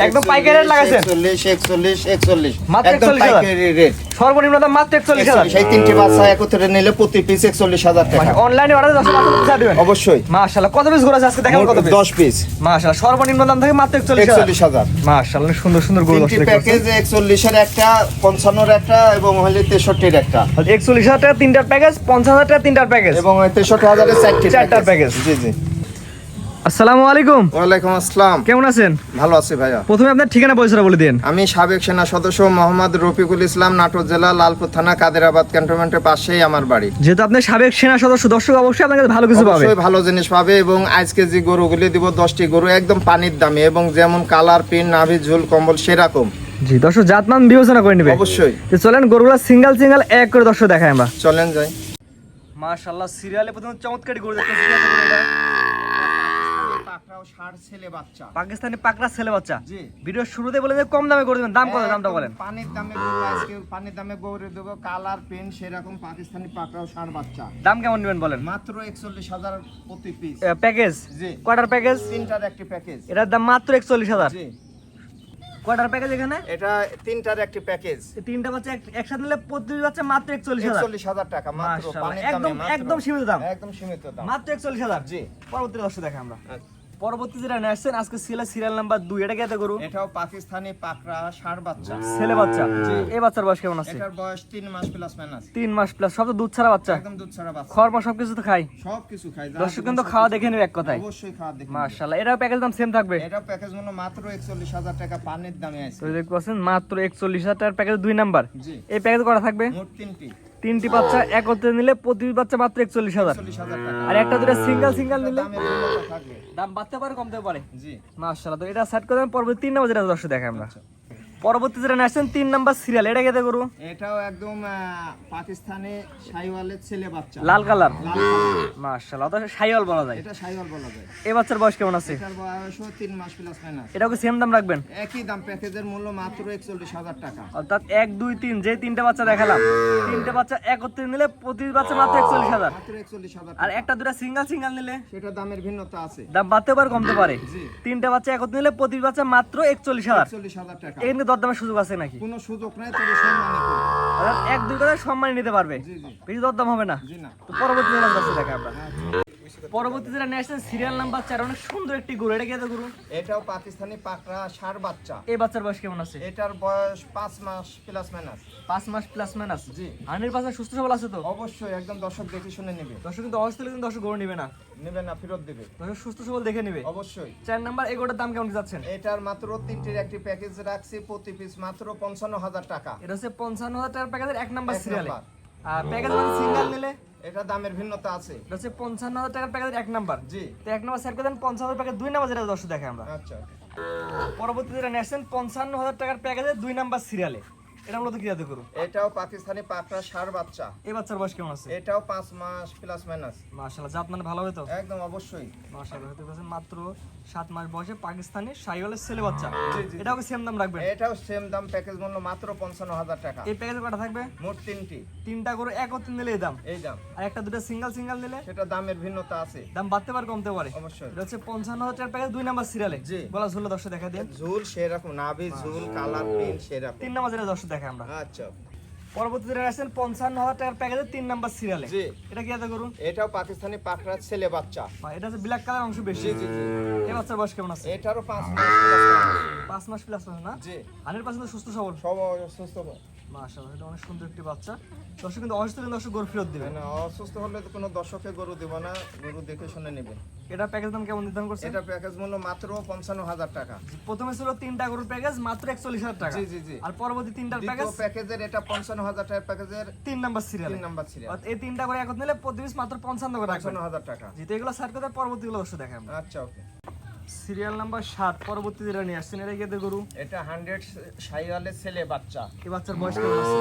একদম পাইকারি রেট লাগাইছেন। 41 মাত্র একদম 41,000 পাইকারি রেট। সর্বনিম্ন দাম মাত্র 41,000। সেই তিনটি বাচ্চা একত্রে নিলে প্রতি পিস 41,000 টাকা। অনলাইনে অর্ডার 10 মাত্র পৌঁছে দিবেন অবশ্যই। মাশাআল্লাহ, কত পিস গরু আছে আজকে দেখাবো? কত পিস? 10 পিস। মাশাআল্লাহ, সর্বনিম্ন দাম থাকে মাত্র 41,000। মাশাআল্লাহ, সুন্দর সুন্দর গরু তিনটি প্যাকেজ 41 এর একটা, 55 এর একটা এবং হলে 63 এর একটা। 41,000 টাকা তিনটার প্যাকেজ, 50,000 টাকা তিনটার প্যাকেজ এবং 63,000 এর চারটার প্যাকেজ। জি জি। আসসালামু আলাইকুম। ওয়ালাইকুম আসসালাম। কেমন আছেন? ভালো আছি ভাইয়া। প্রথমে আপনার ঠিকানা পরিচয় বলে দিন। আমি সাবেক সেনা সদস্য মোহাম্মদ রফিকুল ইসলাম, নাটোর জেলা লালপুর থানা কাদেরাবাদ ক্যান্টনমেন্টের পাশেই আমার বাড়ি। যেহেতু আপনি সাবেক সেনা সদস্য, দর্শক অবশ্যই আপনার কাছে ভালো কিছু পাবে। অবশ্যই ভালো জিনিস পাবে। এবং আজকে যে গরুগুলি দিব 10টি গরু একদম পানির দামে এবং যেমন কালার, পিন, নাভি, ঝুল, কম্বল সেরকম। জি দর্শক, জাতমান বিবেচনা করে নেবে অবশ্যই। তো চলেন গরুগুলো সিঙ্গেল সিঙ্গেল এক করে দর্শক দেখাই আমরা। চলেন যাই। মাশাআল্লাহ, সিরিয়ালে প্রথম চমৎকার গরু দেখতেছি। পাকড়াও ষাঁড় ছেলে বাচ্চা। পাকিস্তানি পাকড়া ছেলে বাচ্চা। জি। ভিডিও শুরুতে বলে যে কম দামে করে দিবেন, দাম কত? দামটা বলেন। পানির দামে গরু, আজকে পানির দামে গরু দেব, কালার, পিন সেরকম পাকিস্তানি পাকড়াও ষাঁড় বাচ্চা। দাম কেমন নেবেন বলেন? মাত্র 41,000 প্রতি পিস। প্যাকেজ? জি। কয়টার প্যাকেজ? তিনটার একটি প্যাকেজ। এটার দাম মাত্র 41,000। জি। কয়টার প্যাকেজ এখানে? এটা তিনটার একটি প্যাকেজ। এই তিনটা বাচ্চা একসাথে নিলে প্রতি বাচ্চা মাত্র 41,000। 41,000 টাকা মাত্র। মাশাআল্লাহ, পানির একদম দামে একদম সীমিত দাম। একদম সীমিত দাম। মাত্র 41,000। জি। পরবর্তী দর্শক দেখে আমরা। পরবর্তী যেটা নেছেন আজকে সিরিয়াল নাম্বার 2, এটা কেতে গরু? এটাও পাকিস্তানি পাকড়া ষাঁড় বাচ্চা। ছেলে বাচ্চা। জি। এই বাচ্চার বয়স কেমন আছে? এটার বয়স 3 মাস প্লাস মাইনাস। 3 মাস প্লাস, সব তো দুধ ছাড়া বাচ্চা। একদম দুধ ছাড়া বাচ্চা। খড় সবকিছু তো খাই। সবকিছু খায়। দর্শক কিন্তু খাওয়া দেখে নেবে এক কথায়। অবশ্যই খাওয়া দেখে। মাশাআল্লাহ, এটার প্যাকেজ দাম সেম থাকবে? এটা প্যাকেজ মূল্য মাত্র 41,000 টাকা পানির দামে আছে। তো দেখতে পাচ্ছেন মাত্র 41,000 টাকার প্যাকেজ 2 নাম্বার। জি। এই প্যাকেজ করা থাকবে মোট তিনটি বাচ্চা একত্রে নিলে প্রতি বাচ্চা মাত্র 41,000। 41,000 টাকা। আর একটা দুটো সিঙ্গেল নিলে দামের ভিন্নতা থাকবে। দাম বাড়তে পারে কমতে পারে। জি। মাশাআল্লাহ, তো এটা সেট করে দেন। পরবর্তী 3 নাম্বার যেটা দর্শক দেখাই আমরা। পরবর্তী যেটা নেছেন 3 নাম্বার সিরিয়াল, এটা কেতে গরু? এটাও একদম পাকিস্তানি শাইওয়ালের ছেলে বাচ্চা। লাল কালার। লাল কালার। মাশাআল্লাহ, তো শাইওয়াল বলা যায়। এটা শাইওয়াল বলা যায়। এই বাচ্চার বয়স কেমন আছে? এটার বয়সও 3 মাস প্লাস মাইনাস। এটাও কি সেম দাম রাখবেন? একই দাম, প্যাকেজের মূল্য মাত্র 41,000 টাকা। অর্থাৎ 1 2 3 যে তিনটা বাচ্চা দেখালাম, তিনটা বাচ্চা একত্রে নিলে প্রতি বাচ্চা মাত্র 41,000। মাত্র 41,000 আর টাকা। একটা দুটো সিঙ্গেল নিলে সেটা দামের ভিন্নতা আছে। দাম বাড়তে পারে কমতে পারে। জি। তিনটা বাচ্চা একত্রে নিলে প্রতি বাচ্চা মাত্র 41,000। 41,000 টাকা। এখানে দরদামের সুযোগ আছে নাকি? কোনো সুযোগ নাই, তবে সম্মানী করব। অর্থাৎ 1 2 করে সম্মানী নিতে পারবে। জি জি। বেশি দরদাম হবে না। জি না। তো পরবর্তী যেটা দর্শক দেখাই আমরা। পরবর্তী যেটা নেছেন সিরিয়াল নাম্বার 4, অনেক সুন্দর একটি গরু, এটা কি এত গরু? এটাও পাকিস্তানি পাকড়া ষাঁড় বাচ্চা। এই বাচ্চার বয়স কেমন আছে? এটার বয়স 5 মাস প্লাস মাইনাস। 5 মাস প্লাস মাইনাস। জি। হানির বাচ্চা সুস্থ সবল আছে তো? অবশ্যই একদম দর্শক দেখে শুনে নেবে। দর্শক কিন্তু অবস্থা কিন্তু দর্শক গরু নেবে না, নেবে না, ফেরত দেবে। দর্শক সুস্থ সবল দেখে নেবে। অবশ্যই। 4 নাম্বার এই গরুটার দাম কেমন কি যাচ্ছেন? এটার মাত্র তিনটির একটি প্যাকেজ রাখছি, প্রতি পিস মাত্র 55,000 টাকা। এটা হচ্ছে 55,000 টাকার প্যাকেজের 1 নাম্বার এক সিরিয়ালে। নাম্বার। আর প্যাকেজ মানে সিঙ্গেল নিলে এটা দামের ভিন্নতা আছে। এটা হচ্ছে 55,000 টাকার প্যাকেজের 1 নাম্বার। জি। তো 1 নাম্বার সেট করে দেন। 50,000 প্যাকেজ 2 নাম্বার যেটা দর্শক দেখে আমরা। আচ্ছা। পরবর্তী যেটা নেছেন 55,000 টাকার প্যাকেজের 2 নাম্বার সিরিয়ালে, এটা মূলত কি জাতে করু? এটাও পাকিস্তানি পাকড়া ষাঁড় বাচ্চা। এই বাচ্চার বয়স কেমন আছে? এটাও 5 মাস প্লাস মাইনাস। মাশাআল্লাহ, জাত মানে ভালো হবে তো? একদম অবশ্যই। মাশাআল্লাহ, হতে পারছেন মাত্র 7 মাস বয়সে পাকিস্তানি শাইওয়ালের ছেলে বাচ্চা। জি, জি। এটাও কি সেম দাম রাখবেন? এটাও সেম দাম, প্যাকেজ মূল্য মাত্র 55,000 টাকা। এই প্যাকেজে কটা থাকবে? মোট তিনটি। তিনটা করে একত্রে নিলে এই দাম। এই দাম। আর একটা দুটো সিঙ্গেল নিলে সেটা দামের ভিন্নতা আছে। দাম বাড়তে পারে কমতে পারে। অবশ্যই। এটা হচ্ছে 55,000 টাকার প্যাকেজ 2 নাম্বার সিরিয়ালে। জি। গলা ঝুলে দর্শক দেখা দেন। ঝুল সেরকম, নাভি, ঝুল, কালার, পিন সেরকম। 3 নাম্বার যেটা দর্শক দেখে আমরা। আচ্ছা। পরবর্তী যেটা আছেন 55,000 টাকার প্যাকেজে 3 নাম্বার সিরিয়ালে। জি। এটা কি এত করুন? এটাও পাকিস্তানি পাকড়া ছেলে বাচ্চা। এটা হচ্ছে ব্ল্যাক কালার অংশ বেশি। জি জি জি। এই বাচ্চার বয়স কেমন আছে? এটারও 5 মাস প্লাস মাইনাস। 5 মাস প্লাস না? জি। 100% সুস্থ সবল। সব সুস্থ। মাশাআল্লাহ, এটা অনেক সুন্দর একটি বাচ্চা। দর্শক কিন্তু অসুস্থ হলে দর্শক গরু ফেরত দিবে। না, অসুস্থ হলে তো কোনো দর্শকে গরু দেব না, গরু দেখে শুনে নেবে। এটা প্যাকেজ দাম কেমন নির্ধারণ করছে? এটা প্যাকেজ মূল্য মাত্র 55,000 টাকা। প্রথমে ছিল 3টা গরুর প্যাকেজ মাত্র 41,000 টাকা। জি জি জি। আর পরবর্তী 3টার প্যাকেজ দ্বিতীয় প্যাকেজের এটা 55,000 টাকা প্যাকেজের 3 নাম্বার সিরিয়ালে। 3 নাম্বার সিরিয়াল। এই 3টা করে একত্রে নিলে প্রতি পিস মাত্র 55 করে রাখবেন। 55,000 টাকা। জি, তো এগুলো সাইড করে পরবর্তীগুলো দর্শক দেখাই আমরা। আচ্ছা, ওকে। সিরিয়াল নাম্বার 7, পরবর্তী যেটা নিয়ে আসছেন, এটা কি এদের গরু? এটা 100 শাইওয়ালের ছেলে বাচ্চা। এই বাচ্চার বয়স কেমন আছে?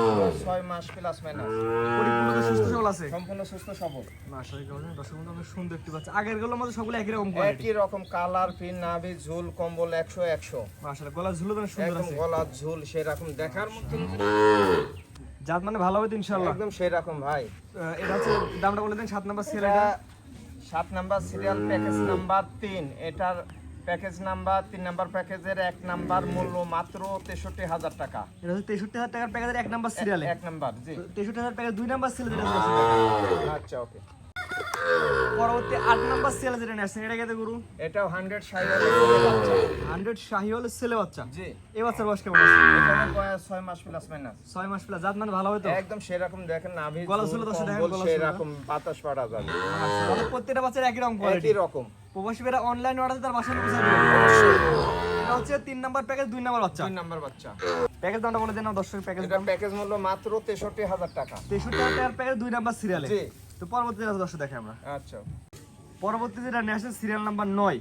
6 মাস প্লাস মাইনাস। পরিপূর্ণ সুস্থ সবল আছে? সম্পূর্ণ সুস্থ সবল। মাশাআল্লাহ, দর্শক বন্ধু অনেক সুন্দর একটি বাচ্চা। আগের গুলোর মধ্যে সবগুলো একই রকম কোয়ালিটি। একই রকম কালার, পিন, নাভি, ঝুল, কম্বল 100। মাশাআল্লাহ, গলা ঝুলো তো সুন্দর একদম আছে। গলা ঝুল সেরকম দেখার মতো। জাত মানে ভালো হবে তো ইনশাআল্লাহ। একদম সেরকম ভাই। এটা হচ্ছে দামটা বলে দেন 7 নাম্বার সিরিয়াল। এটা 7 নাম্বার সিরিয়াল প্যাকেজ নাম্বার 3, এটার প্যাকেজ নাম্বার 3 নাম্বার প্যাকেজের 1 নাম্বার মূল্য মাত্র 63,000 টাকা। এটা হচ্ছে 63,000 টাকার প্যাকেজের 1 নাম্বার সিরিয়ালে। 1 নাম্বার, জি। 63,000 প্যাকেজ 2 নাম্বার সিরিয়াল যেটা আছে 80 টাকা। আচ্ছা, ওকে। পরবর্তী 8 নাম্বার সিরিয়াল যেটা নেছেন এটা কত গুরু? এটাও 100 শাহিওয়ালের ছেলে বাচ্চা। 100 শাহিওয়াল ছেলে বাচ্চা। জি। এই বাচ্চার বয়স কেমন আছে? এখানে বয়স 6 মাস প্লাস মাইনাস। 6 মাস প্লাস। জাত মানে ভালো হবে তো? একদম সেরকম দেখেন, নাভি গলা ঝুলে দর্শক দেখেন, গলা ঝুলে। সেরকম বাতাস পাড়া যাবে। মাশাআল্লাহ, প্রত্যেকটা বাচ্চার একই রকম কোয়ালিটি। একই রকম। প্রবাসী ভাইরা অনলাইন অর্ডার তার বাসায় পৌঁছে দিবে। এটা হচ্ছে 3 নাম্বার প্যাকেজ 2 নাম্বার বাচ্চা। 2 নাম্বার বাচ্চা। প্যাকেজ দামটা বলে দেন না দর্শক। প্যাকেজ এটা প্যাকেজ মূল্য মাত্র 63,000 টাকা। 63,000 টাকার প্যাকেজ 2 নাম্বার সিরিয়ালে। জি। তো পরবর্তী যেটা দর্শক দেখে আমরা। আচ্ছা, পরবর্তী যেটা ন্যাশনাল সিরিয়াল নাম্বার 9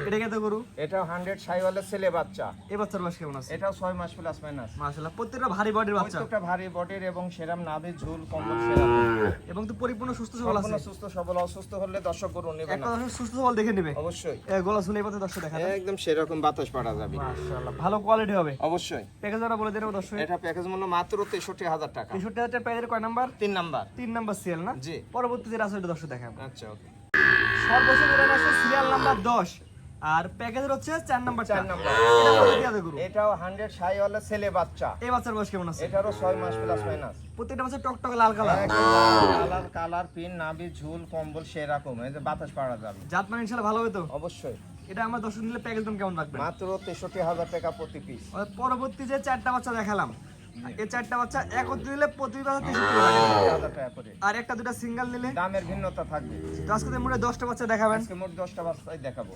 এটা কত গুরু? এটাও 100 শাহিওয়ালের ছেলে বাচ্চা। এই বাচ্চার বয়স কেমন আছে? এটাও 6 মাস প্লাস মাইনাস। মাশাআল্লাহ, প্রত্যেকটা ভারী বডির বাচ্চা প্রত্যেকটা ভারী বডির এবং সেরাম নাভি ঝুল কম্বল সেরাম। এবং তো পরিপূর্ণ সুস্থ সবল আছে। সম্পূর্ণ সুস্থ সবল। অসুস্থ হলে দর্শক গরু নেবে একটা না। দর্শক সুস্থ সবল দেখে নেবে। অবশ্যই। গলা ঝুলে এই বাচ্চা দর্শক দেখা যায়। একদম সেরকম বাতাস পাড়া যাবে। মাশাআল্লাহ, ভালো কোয়ালিটি হবে। অবশ্যই। প্যাকেজ দামটা বলে দেন দর্শক। এটা প্যাকেজ মূল্য মাত্র 63,000 টাকা। 63,000 টাকার প্যাকেজের কয় নাম্বার? 3 নাম্বার। 3 নাম্বার সিরিয়াল না? জি। পরবর্তী যেটা আছে এটা দর্শক দেখে আমরা। আচ্ছা, ওকে। সর্বশেষ যেটা আছে সিরিয়াল নাম্বার 10 আর প্যাকেজের হচ্ছে 4 নাম্বার। 4 নাম্বার। এটা বলে দিয়া দে গুরু। এটাও 100 শাহিওয়ালের ছেলে বাচ্চা। এই বাচ্চার বয়স কেমন আছে? এটারও 6 মাস প্লাস মাইনাস। প্রত্যেকটা বাচ্চা টকটকে লাল কালার। একদম লাল কালার, পিন নাভি ঝুল কম্বল সেরকম। এই যে বাতাস পাড়া যাবে। জাত মানে ইনশাআল্লাহ ভালো হবে তো? অবশ্যই। এটা আমরা দর্শক নিলে প্যাকেজ দাম কেমন রাখবেন? মাত্র 63,000 টাকা প্রতি পিস। আর পরবর্তী যে 4টা বাচ্চা দেখালাম এই 4টা বাচ্চা একত্রে নিলে প্রতি বাচ্চা 63,000 টাকা করে। আর একটা দুটা সিঙ্গেল নিলে দামের ভিন্নতা থাকবে। তো আজকে মোটে 10টা বাচ্চা দেখাবেন। আজকে মোট 10টা বাচ্চাই দেখাবো।